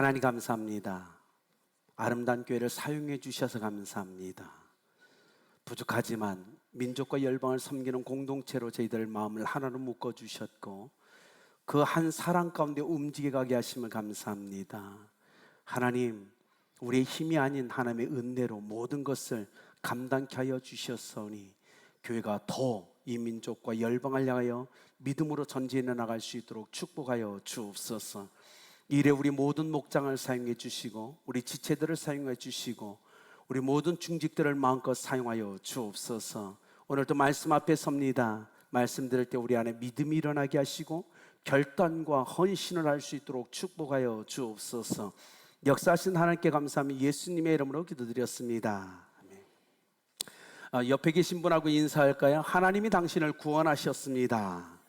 하나님 감사합니다. 아름다운 교회를 사용해 주셔서 감사합니다. 부족하지만 민족과 열방을 섬기는 공동체로 저희들 마음을 하나로 묶어 주셨고 그 한 사랑 가운데 움직여가게 하심을 감사합니다. 하나님, 우리의 힘이 아닌 하나님의 은혜로 모든 것을 감당케 하여 주셨으니 교회가 더 이 민족과 열방을 향하여 믿음으로 전진해 나갈 수 있도록 축복하여 주옵소서. 이래 우리 모든 목장을 사용해 주시고 우리 지체들을 사용해 주시고 우리 모든 중직들을 마음껏 사용하여 주옵소서. 오늘도 말씀 앞에 섭니다. 말씀 들을 때 우리 안에 믿음이 일어나게 하시고 결단과 헌신을 할 수 있도록 축복하여 주옵소서. 역사하신 하나님께 감사하며 예수님의 이름으로 기도드렸습니다. 아멘. 옆에 계신 분하고 인사할까요? 하나님이 당신을 구원하셨습니다.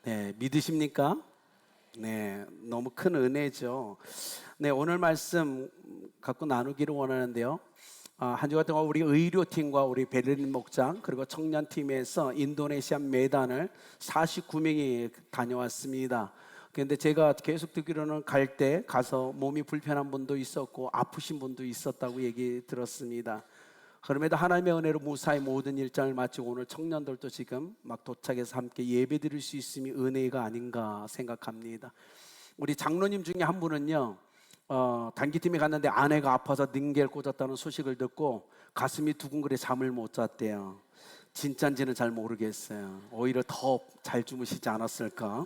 네, 믿으십니까? 네, 너무 큰 은혜죠. 네, 오늘 말씀 갖고 나누기를 원하는데요. 한 주간 동안 우리 의료팀과 우리 베를린 목장 그리고 청년팀에서 인도네시아 메단을 49명이 다녀왔습니다. 그런데 제가 계속 듣기로는 갈 때 가서 몸이 불편한 분도 있었고 아프신 분도 있었다고 얘기 들었습니다. 그럼에도 하나님의 은혜로 무사히 모든 일정을 마치고 오늘 청년들도 지금 막 도착해서 함께 예배 드릴 수 있음이 은혜가 아닌가 생각합니다. 우리 장로님 중에 한 분은요, 단기팀에 갔는데 아내가 아파서 닝겔 꽂았다는 소식을 듣고 가슴이 두근거려 잠을 못 잤대요. 진짠지는 잘 모르겠어요. 오히려 더 잘 주무시지 않았을까?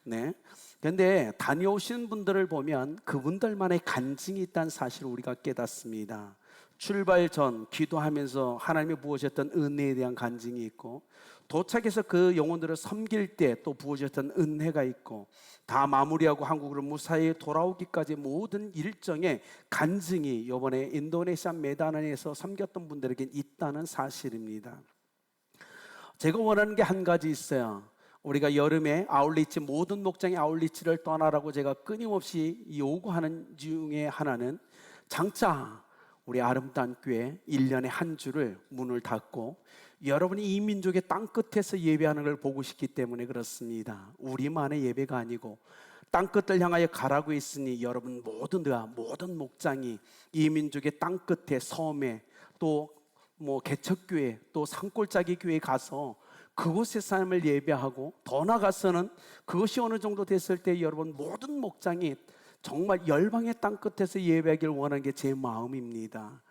네. 근데 다녀오신 분들을 보면 그분들만의 간증이 있다는 사실을 우리가 깨닫습니다. 출발 전 기도하면서 하나님이 부어주셨던 은혜에 대한 간증이 있고 도착해서 그 영혼들을 섬길 때 또 부어주셨던 은혜가 있고 다 마무리하고 한국으로 무사히 돌아오기까지 모든 일정의 간증이 이번에 인도네시아 메단에서 섬겼던 분들에게 있다는 사실입니다. 제가 원하는 게 한 가지 있어요. 우리가 여름에 아울리치, 모든 목장의 아울리치를 떠나라고 제가 끊임없이 요구하는 중에 하나는 장차 우리 아름다운 교회 1년에 한 주를 문을 닫고 여러분이 이 민족의 땅끝에서 예배하는 걸 보고 싶기 때문에 그렇습니다. 우리만의 예배가 아니고 땅끝을 향하여 가라고 했으니 여러분 모든 목장이 이 민족의 땅끝에 섬에 또 개척교회 또 산골짜기 교회에 가서 그곳의 삶을 예배하고 더 나아가서는 그것이 어느 정도 됐을 때 여러분 모든 목장이 정말 열방의 땅끝에서 예배하기를 원하는 게 제 마음입니다.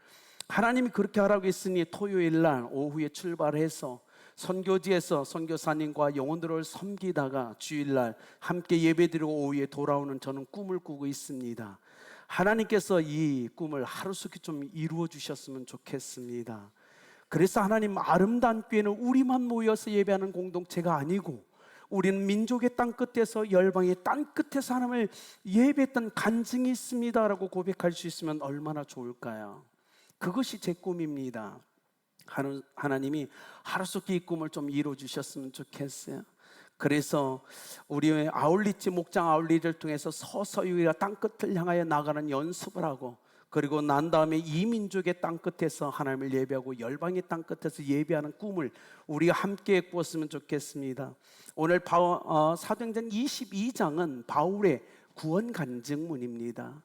하나님이 그렇게 하라고 했으니 토요일 날 오후에 출발해서 선교지에서 선교사님과 영혼들을 섬기다가 주일날 함께 예배드리고 오후에 돌아오는 저는 꿈을 꾸고 있습니다. 하나님께서 이 꿈을 하루속히 좀 이루어 주셨으면 좋겠습니다. 그래서 하나님 아름다운 교회는 우리만 모여서 예배하는 공동체가 아니고 우리는 민족의 땅끝에서 열방의 땅끝에서 하나님을 예배했던 간증이 있습니다라고 고백할 수 있으면 얼마나 좋을까요? 그것이 제 꿈입니다. 하나님이 하루속히 이 꿈을 좀 이루어 주셨으면 좋겠어요. 그래서 우리의 아울리치 목장 아울리를 통해서 서서히 우리가 땅끝을 향하여 나가는 연습을 하고 그리고 난 다음에 이 민족의 땅끝에서 하나님을 예배하고 열방의 땅끝에서 예배하는 꿈을 우리가 함께 꾸었으면 좋겠습니다. 오늘 사도행전 22장은 바울의 구원 간증문입니다.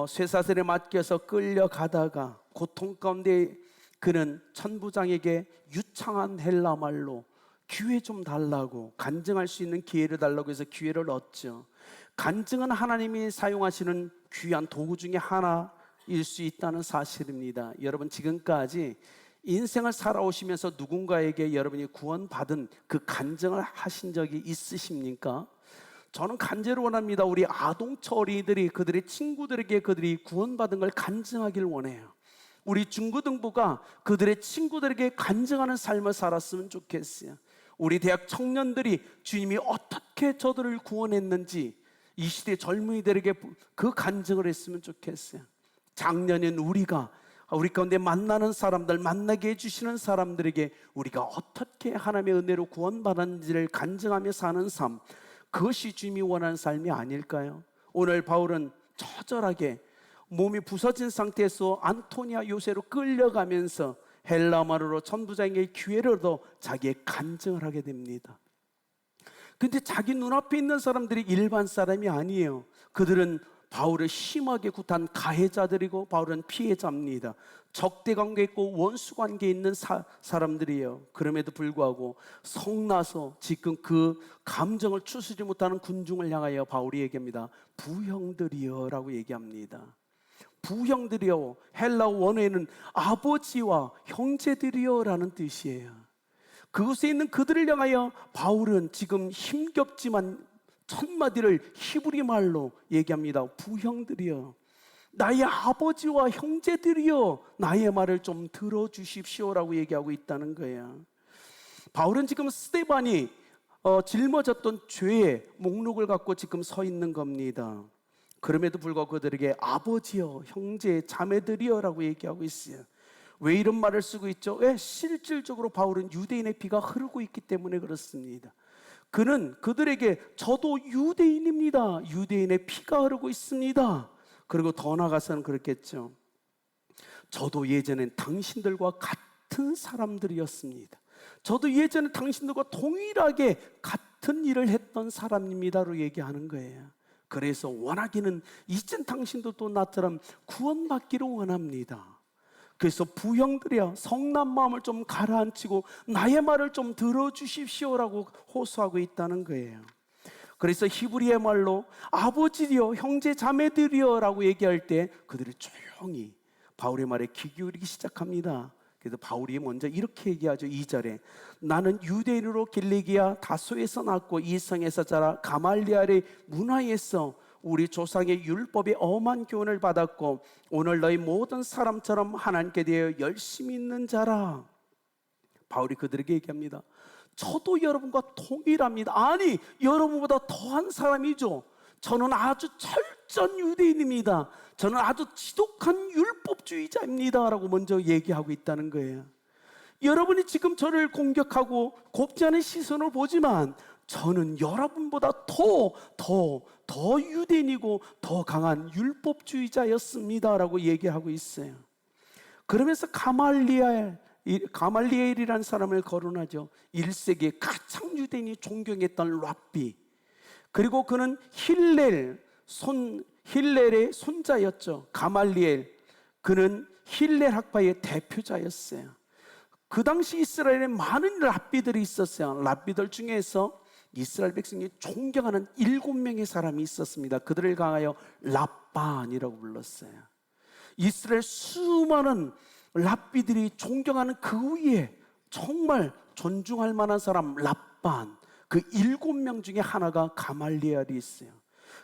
쇠사슬에 맡겨서 끌려가다가 고통 가운데 그는 천부장에게 유창한 헬라말로 기회 좀 달라고 간증할 수 있는 기회를 달라고 해서 기회를 얻죠. 간증은 하나님이 사용하시는 귀한 도구 중에 하나일 수 있다는 사실입니다. 여러분 지금까지 인생을 살아오시면서 누군가에게 여러분이 구원받은 그 간증을 하신 적이 있으십니까? 저는 간절히 원합니다. 우리 아동처 어린이들이 그들의 친구들에게 그들이 구원받은 걸 간증하길 원해요. 우리 중고등부가 그들의 친구들에게 간증하는 삶을 살았으면 좋겠어요. 우리 대학 청년들이 주님이 어떻게 저들을 구원했는지 이 시대 젊은이들에게 그 간증을 했으면 좋겠어요. 작년엔 우리가 우리 가운데 만나는 사람들, 만나게 해주시는 사람들에게 우리가 어떻게 하나님의 은혜로 구원받았는지를 간증하며 사는 삶, 그것이 주님이 원하는 삶이 아닐까요? 오늘 바울은 처절하게 몸이 부서진 상태에서 안토니아 요새로 끌려가면서 헬라말로 천부장에게 기회를 얻어 자기의 간증을 하게 됩니다. 근데 자기 눈앞에 있는 사람들이 일반 사람이 아니에요. 그들은 바울을 심하게 굿한 가해자들이고 바울은 피해자입니다. 적대 관계 있고 원수 관계 있는 사람들이에요. 그럼에도 불구하고 성나서 지금 그 감정을 추스르지 못하는 군중을 향하여 바울이 얘기합니다. 부형들이여 라고 얘기합니다. 부형들이여, 헬라어 원어에는 아버지와 형제들이여 라는 뜻이에요. 그곳에 있는 그들을 향하여 바울은 지금 힘겹지만 첫 마디를 히브리 말로 얘기합니다. 부형들이여, 나의 아버지와 형제들이여, 나의 말을 좀 들어주십시오라고 얘기하고 있다는 거예요. 바울은 지금 스데반이 짊어졌던 죄의 목록을 갖고 지금 서 있는 겁니다. 그럼에도 불구하고 그들에게 아버지여, 형제, 자매들이여 라고 얘기하고 있어요. 왜 이런 말을 쓰고 있죠? 왜? 실질적으로 바울은 유대인의 피가 흐르고 있기 때문에 그렇습니다. 그는 그들에게 저도 유대인입니다, 유대인의 피가 흐르고 있습니다. 그리고 더 나아가서는 그렇겠죠. 저도 예전엔 당신들과 같은 사람들이었습니다. 저도 예전에 당신들과 동일하게 같은 일을 했던 사람입니다로 얘기하는 거예요. 그래서 원하기는 이젠 당신들도 나처럼 구원받기를 원합니다. 그래서 부형들이야, 성난 마음을 좀 가라앉히고 나의 말을 좀 들어주십시오라고 호소하고 있다는 거예요. 그래서 히브리의 말로 아버지여, 형제, 자매들이여 라고 얘기할 때 그들이 조용히 바울의 말에 귀 기울이기 시작합니다. 그래서 바울이 먼저 이렇게 얘기하죠. 2절에 나는 유대인으로 길리기아 다소에서 났고 이 성에서 자라 가말리엘의 문화에서 우리 조상의 율법의 엄한 교훈을 받았고 오늘 너희 모든 사람처럼 하나님께 대하여 열심히 있는 자라. 바울이 그들에게 얘기합니다. 저도 여러분과 동일합니다. 아니, 여러분보다 더한 사람이죠. 저는 아주 철저한 유대인입니다. 저는 아주 지독한 율법주의자입니다 라고 먼저 얘기하고 있다는 거예요. 여러분이 지금 저를 공격하고 곱지 않은 시선을 보지만 저는 여러분보다 더 유대인이고 더 강한 율법주의자였습니다 라고 얘기하고 있어요. 그러면서 가말리엘이라는 사람을 거론하죠. 1세기에 가장 유대인이 존경했던 랍비, 그리고 그는 힐렐의 손자였죠. 가말리엘, 그는 힐렐 학파의 대표자였어요. 그 당시 이스라엘에 많은 랍비들이 있었어요. 랍비들 중에서 이스라엘 백성이 존경하는 7명의 사람이 있었습니다. 그들을 강하여 랍반이라고 불렀어요. 이스라엘 수많은 랍비들이 존경하는 그 위에 정말 존중할 만한 사람 랍반, 그 7명 중에 하나가 가말리엘이 있어요.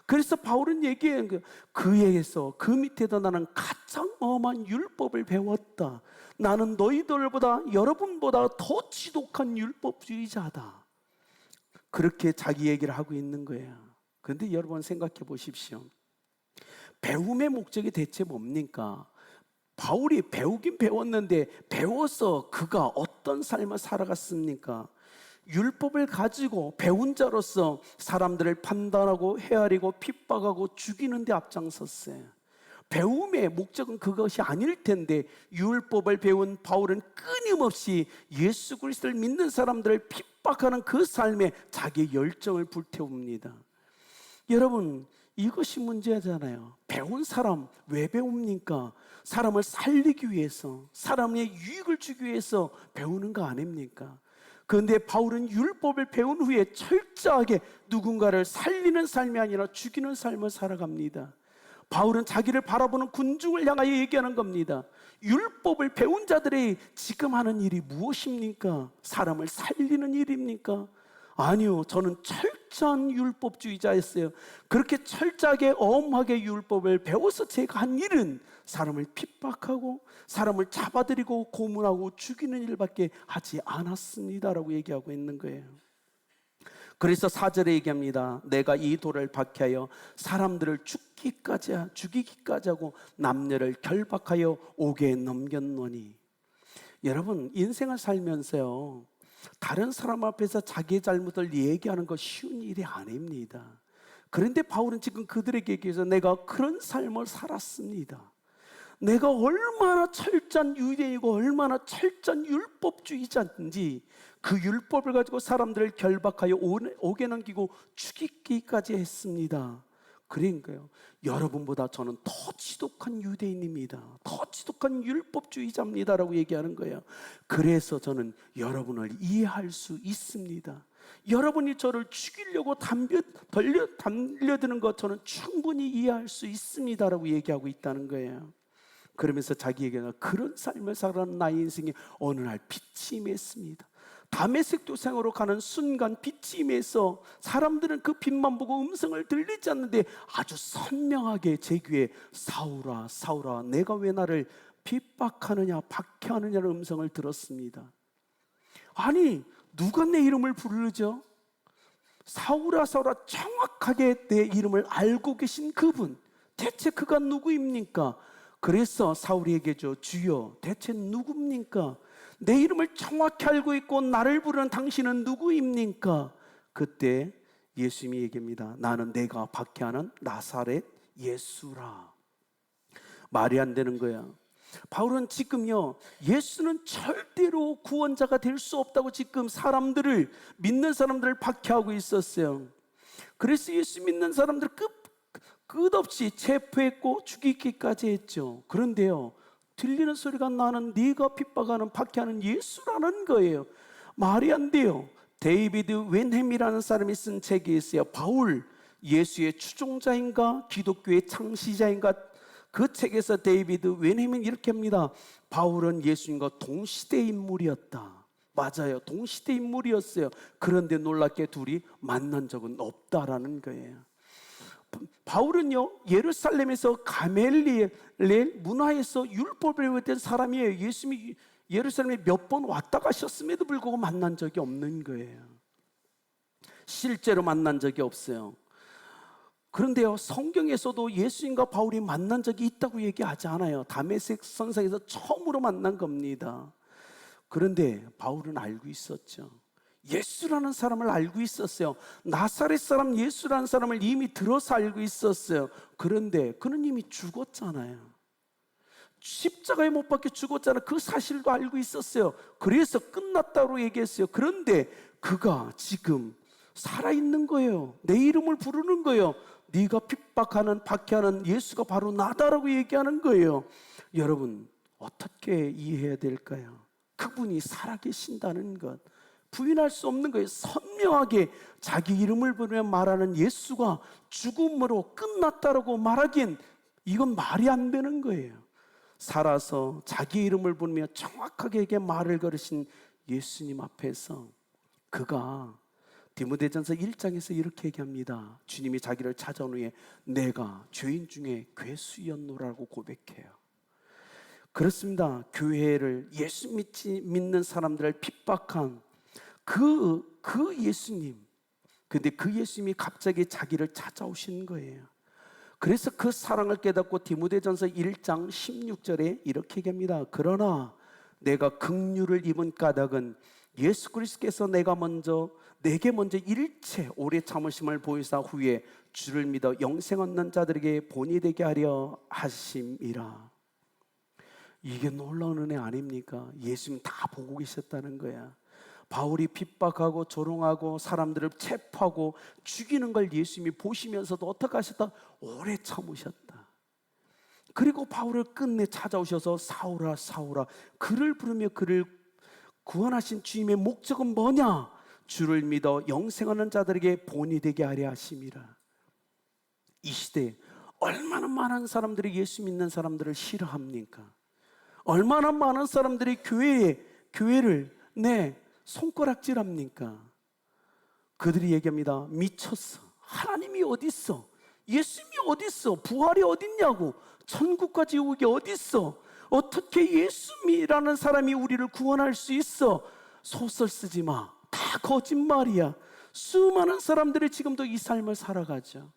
그래서 바울은 얘기해요. 그에게서 그 밑에도 나는 가장 엄한 율법을 배웠다. 나는 너희들보다, 여러분보다 더 지독한 율법주의자다. 그렇게 자기 얘기를 하고 있는 거예요. 그런데 여러분 생각해 보십시오. 배움의 목적이 대체 뭡니까? 바울이 배우긴 배웠는데 배워서 그가 어떤 삶을 살아갔습니까? 율법을 가지고 배운 자로서 사람들을 판단하고 헤아리고 핍박하고 죽이는 데 앞장섰어요. 배움의 목적은 그것이 아닐 텐데 율법을 배운 바울은 끊임없이 예수 그리스도를 믿는 사람들을 핍박하는 그 삶에 자기의 열정을 불태웁니다. 여러분, 이것이 문제잖아요. 배운 사람 왜 배웁니까? 사람을 살리기 위해서, 사람의 유익을 주기 위해서 배우는 거 아닙니까? 그런데 바울은 율법을 배운 후에 철저하게 누군가를 살리는 삶이 아니라 죽이는 삶을 살아갑니다. 바울은 자기를 바라보는 군중을 향하여 얘기하는 겁니다. 율법을 배운 자들이 지금 하는 일이 무엇입니까? 사람을 살리는 일입니까? 아니요, 저는 철저한 율법주의자였어요. 그렇게 철저하게 엄하게 율법을 배워서 제가 한 일은 사람을 핍박하고 사람을 잡아들이고 고문하고 죽이는 일밖에 하지 않았습니다라고 얘기하고 있는 거예요. 그래서 4절에 얘기합니다. 내가 이 돌을 박해하여 사람들을 죽이기까지 하고 남녀를 결박하여 옥에 넘겼노니. 여러분, 인생을 살면서요, 다른 사람 앞에서 자기의 잘못을 얘기하는 거 쉬운 일이 아닙니다. 그런데 바울은 지금 그들에게 얘기해서 내가 그런 삶을 살았습니다. 내가 얼마나 철저한 유대이고 얼마나 철저한 율법주의자인지 그 율법을 가지고 사람들을 결박하여 옥에 넘기고 죽이기까지 했습니다. 그러니까요, 여러분보다 저는 더 지독한 유대인입니다. 더 지독한 율법주의자입니다라고 얘기하는 거예요. 그래서 저는 여러분을 이해할 수 있습니다. 여러분이 저를 죽이려고 달려드는 것 저는 충분히 이해할 수 있습니다라고 얘기하고 있다는 거예요. 그러면서 자기에게는 그런 삶을 살아가는 나의 인생에 어느 날 빛이 임했습니다. 다메섹 도상으로 가는 순간 빛이 임해서 사람들은 그 빛만 보고 음성을 들리지 않는데 아주 선명하게 제 귀에 사울아 사울아 내가 왜 나를 핍박하느냐 박해하느냐는 음성을 들었습니다. 아니 누가 내 이름을 부르죠? 사울아 사울아 정확하게 내 이름을 알고 계신 그분, 대체 그가 누구입니까? 그래서 사울이 얘기하죠. 주여 대체 누굽니까? 내 이름을 정확히 알고 있고 나를 부르는 당신은 누구입니까? 그때 예수님이 얘기합니다. 나는 내가 박해하는 나사렛 예수라. 말이 안 되는 거야. 바울은 지금요, 예수는 절대로 구원자가 될 수 없다고 지금 사람들을, 믿는 사람들을 박해하고 있었어요. 그래서 예수 믿는 사람들 끝없이 체포했고 죽이기까지 했죠. 그런데요, 들리는 소리가 나는 네가 핍박하는 박해하는 예수라는 거예요. 말이 안 돼요. 데이비드 웬햄이라는 사람이 쓴 책이 있어요. 바울, 예수의 추종자인가 기독교의 창시자인가. 그 책에서 데이비드 웬햄은 이렇게 합니다. 바울은 예수님과 동시대 인물이었다. 맞아요, 동시대 인물이었어요. 그런데 놀랍게 둘이 만난 적은 없다라는 거예요. 바울은요, 예루살렘에서 가멜리엘 문화에서 율법을 배웠던 사람이에요. 예수님이 예루살렘에 몇 번 왔다 가셨음에도 불구하고 만난 적이 없는 거예요. 실제로 만난 적이 없어요. 그런데요, 성경에서도 예수님과 바울이 만난 적이 있다고 얘기하지 않아요. 다메섹 선상에서 처음으로 만난 겁니다. 그런데 바울은 알고 있었죠. 예수라는 사람을 알고 있었어요. 나사렛 사람 예수라는 사람을 이미 들어서 알고 있었어요. 그런데 그는 이미 죽었잖아요. 십자가에 못 박혀 죽었잖아요. 그 사실도 알고 있었어요. 그래서 끝났다고 얘기했어요. 그런데 그가 지금 살아있는 거예요. 내 이름을 부르는 거예요. 네가 핍박하는 박해하는 예수가 바로 나다라고 얘기하는 거예요. 여러분 어떻게 이해해야 될까요? 그분이 살아계신다는 것 부인할 수 없는 거예요. 선명하게 자기 이름을 부르며 말하는 예수가 죽음으로 끝났다라고 말하기엔 이건 말이 안 되는 거예요. 살아서 자기 이름을 부르며 정확하게 말을 걸으신 예수님 앞에서 그가 디모데전서 1장에서 이렇게 얘기합니다. 주님이 자기를 찾아온 후에 내가 죄인 중에 괴수였노라고 고백해요. 그렇습니다. 교회를 예수 믿는 사람들을 핍박한 그 예수님, 근데 그 예수님이 갑자기 자기를 찾아오신 거예요. 그래서 그 사랑을 깨닫고 디모데전서 1장 16절에 이렇게 얘기합니다. 그러나 내가 긍휼을 입은 까닭은 예수 그리스도께서 내게 먼저 일체 오래 참으심을 보이사 후에 주를 믿어 영생 얻는 자들에게 본이 되게 하려 하심이라. 이게 놀라운 은혜 아닙니까? 예수님 다 보고 계셨다는 거야. 바울이 핍박하고 조롱하고 사람들을 체포하고 죽이는 걸 예수님이 보시면서도 어떻게 하셨다? 오래 참으셨다. 그리고 바울을 끝내 찾아오셔서 사울아 사울아 그를 부르며 그를 구원하신 주님의 목적은 뭐냐? 주를 믿어 영생하는 자들에게 본이 되게 하려 하심이라. 이 시대에 얼마나 많은 사람들이 예수 믿는 사람들을 싫어합니까? 얼마나 많은 사람들이 교회를 손가락질합니까? 그들이 얘기합니다. 미쳤어. 하나님이 어디 있어? 예수님이 어디 있어? 부활이 어딨냐고? 천국과 지옥이 어디 있어? 어떻게 예수님이라는 사람이 우리를 구원할 수 있어? 소설 쓰지 마. 다 거짓말이야. 수많은 사람들이 지금도 이 삶을 살아가죠.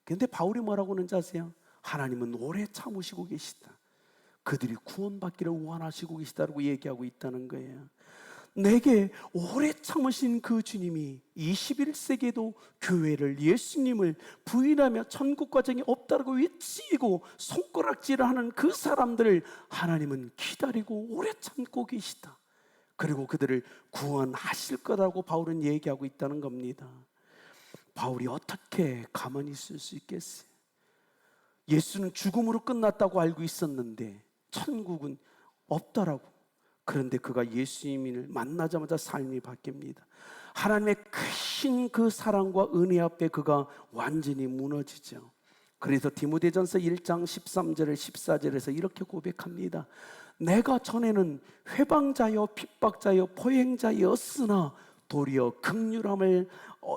그런데 바울이 뭐라고 하는지 아세요? 하나님은 오래 참으시고 계시다. 그들이 구원받기를 원하시고 계시다고 얘기하고 있다는 거예요. 내게 오래 참으신 그 주님이 21세기에도 교회를, 예수님을 부인하며 천국 과정이 없다고 외치고 손가락질을 하는 그 사람들을 하나님은 기다리고 오래 참고 계시다. 그리고 그들을 구원하실 거라고 바울은 얘기하고 있다는 겁니다. 바울이 어떻게 가만히 있을 수 있겠어요? 예수는 죽음으로 끝났다고 알고 있었는데 천국은 없다라고. 그런데 그가 예수님을 만나자마자 삶이 바뀝니다. 하나님의 크신 그 사랑과 은혜 앞에 그가 완전히 무너지죠. 그래서 디모데전서 1장 13절에 14절에서 이렇게 고백합니다. 내가 전에는 회방자여 핍박자여 포행자였으나 도리어 긍휼함을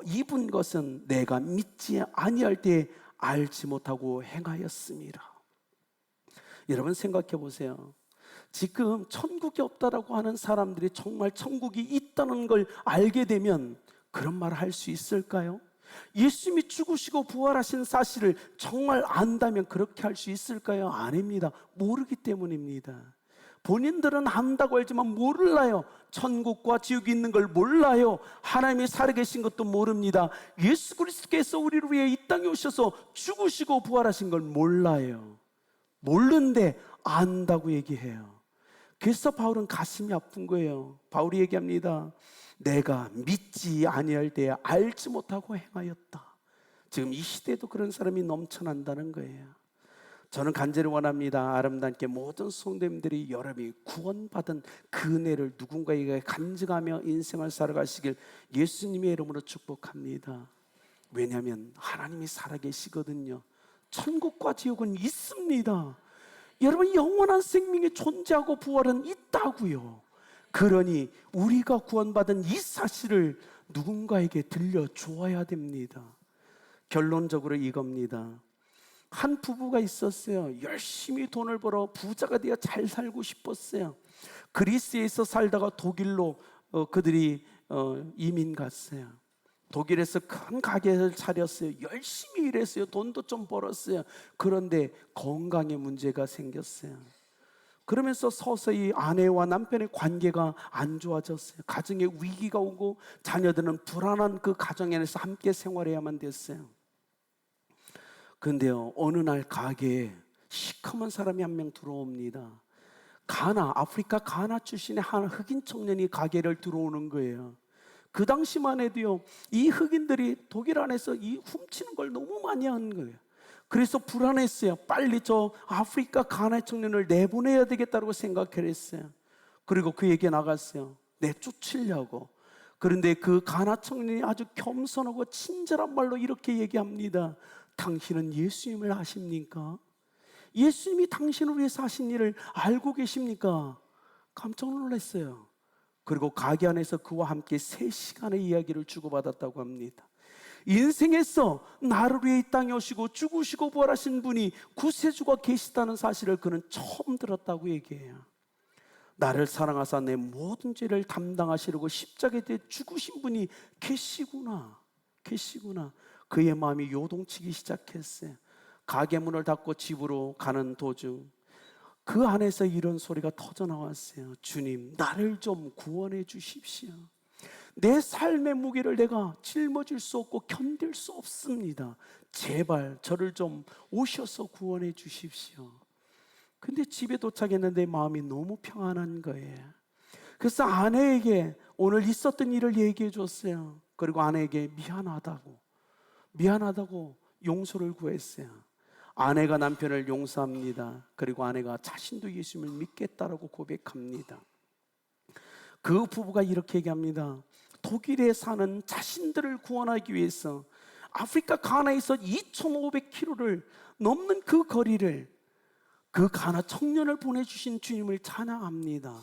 입은 것은 내가 믿지 아니할 때 알지 못하고 행하였습니다. 여러분 생각해 보세요. 지금 천국이 없다라고 하는 사람들이 정말 천국이 있다는 걸 알게 되면 그런 말을 할 수 있을까요? 예수님이 죽으시고 부활하신 사실을 정말 안다면 그렇게 할 수 있을까요? 아닙니다. 모르기 때문입니다. 본인들은 안다고 알지만 몰라요. 천국과 지옥이 있는 걸 몰라요. 하나님이 살아계신 것도 모릅니다. 예수 그리스도께서 우리를 위해 이 땅에 오셔서 죽으시고 부활하신 걸 몰라요. 모르는데 안다고 얘기해요. 그래서 바울은 가슴이 아픈 거예요. 바울이 얘기합니다. 내가 믿지 아니할 때에 알지 못하고 행하였다. 지금 이 시대에도 그런 사람이 넘쳐난다는 거예요. 저는 간절히 원합니다. 아름답게 모든 성도님들이 여러분이 구원받은 그 은혜를 누군가에게 간증하며 인생을 살아가시길 예수님의 이름으로 축복합니다. 왜냐하면 하나님이 살아계시거든요. 천국과 지옥은 있습니다. 여러분, 영원한 생명이 존재하고 부활은 있다고요. 그러니 우리가 구원받은 이 사실을 누군가에게 들려주어야 됩니다. 결론적으로 이겁니다. 한 부부가 있었어요. 열심히 돈을 벌어 부자가 되어 잘 살고 싶었어요. 그리스에서 살다가 독일로 그들이 이민 갔어요. 독일에서 큰 가게를 차렸어요. 열심히 일했어요. 돈도 좀 벌었어요. 그런데 건강에 문제가 생겼어요. 그러면서 서서히 아내와 남편의 관계가 안 좋아졌어요. 가정에 위기가 오고 자녀들은 불안한 그 가정 안에서 함께 생활해야만 됐어요. 그런데요, 어느 날 가게에 시커먼 사람이 한 명 들어옵니다. 아프리카 가나 출신의 한 흑인 청년이 가게를 들어오는 거예요. 그 당시만 해도요, 이 흑인들이 독일 안에서 이 훔치는 걸 너무 많이 하는 거예요. 그래서 불안했어요. 빨리 저 아프리카 가나 청년을 내보내야 되겠다고 생각을 했어요. 그리고 그에게 나갔어요. 내쫓으려고. 그런데 그 가나 청년이 아주 겸손하고 친절한 말로 이렇게 얘기합니다. 당신은 예수님을 아십니까? 예수님이 당신을 위해서 하신 일을 알고 계십니까? 깜짝 놀랐어요. 그리고 가게 안에서 그와 함께 3시간의 이야기를 주고받았다고 합니다. 인생에서 나를 위해 이 땅에 오시고 죽으시고 부활하신 분이 구세주가 계시다는 사실을 그는 처음 들었다고 얘기해요. 나를 사랑하사 내 모든 죄를 담당하시려고 십자가에 죽으신 분이 계시구나. 그의 마음이 요동치기 시작했어요. 가게 문을 닫고 집으로 가는 도중 그 안에서 이런 소리가 터져나왔어요. 주님, 나를 좀 구원해 주십시오. 내 삶의 무게를 내가 짊어질 수 없고 견딜 수 없습니다. 제발 저를 좀 오셔서 구원해 주십시오. 근데 집에 도착했는데 마음이 너무 평안한 거예요. 그래서 아내에게 오늘 있었던 일을 얘기해 줬어요. 그리고 아내에게 미안하다고 용서를 구했어요. 아내가 남편을 용서합니다. 그리고 아내가 자신도 예수님을 믿겠다라고 고백합니다. 그 부부가 이렇게 얘기합니다. 독일에 사는 자신들을 구원하기 위해서 아프리카 가나에서 2,500km를 넘는 그 거리를 그 가나 청년을 보내주신 주님을 찬양합니다.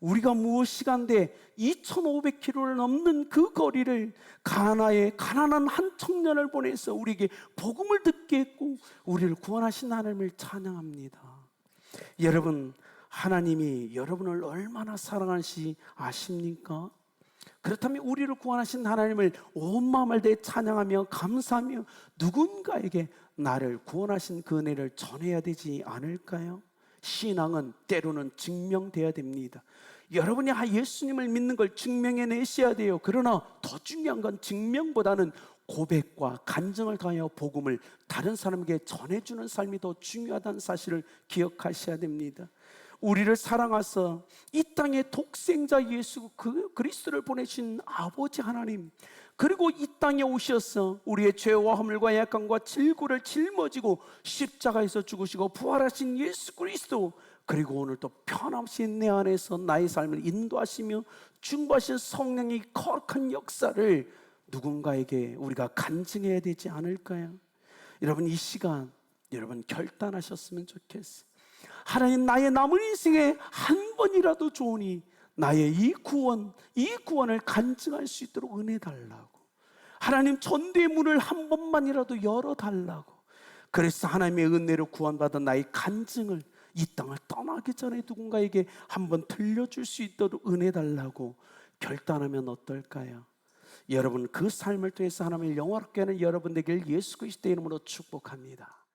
우리가 무엇이간데 2,500km를 넘는 그 거리를 가나에 가난한 한 청년을 보내서 우리에게 복음을 듣게 했고 우리를 구원하신 하나님을 찬양합니다. 여러분, 하나님이 여러분을 얼마나 사랑하시는지 아십니까? 그렇다면 우리를 구원하신 하나님을 온 마음을 다해 찬양하며 감사하며 누군가에게 나를 구원하신 그 은혜를 전해야 되지 않을까요? 신앙은 때로는 증명돼야 됩니다. 여러분이 예수님을 믿는 걸 증명해내셔야 돼요. 그러나 더 중요한 건 증명보다는 고백과 간증을 통하여 복음을 다른 사람에게 전해주는 삶이 더 중요하다는 사실을 기억하셔야 됩니다. 우리를 사랑하사 이 땅에 독생자 예수 그리스도를 보내신 아버지 하나님, 그리고 이 땅에 오셔서 우리의 죄와 허물과 약함과 질고를 짊어지고 십자가에서 죽으시고 부활하신 예수 그리스도, 그리고 오늘 또 변함없이 내 안에서 나의 삶을 인도하시며 중보하신 성령의 거룩한 역사를 누군가에게 우리가 간증해야 되지 않을까요? 여러분, 이 시간 여러분 결단하셨으면 좋겠어요. 하나님, 나의 남은 인생에 한 번이라도 좋으니 나의 이 구원을 간증할 수 있도록 은혜 달라고. 하나님, 전도의 문을 한 번만이라도 열어달라고. 그래서 하나님의 은혜로 구원받은 나의 간증을 이 땅을 떠나기 전에 누군가에게 한번 들려줄 수 있도록 은혜 달라고 결단하면 어떨까요? 여러분, 그 삶을 통해서 하나님을 영화롭게 하는 여러분 되길 예수 그리스도의 이름으로 축복합니다.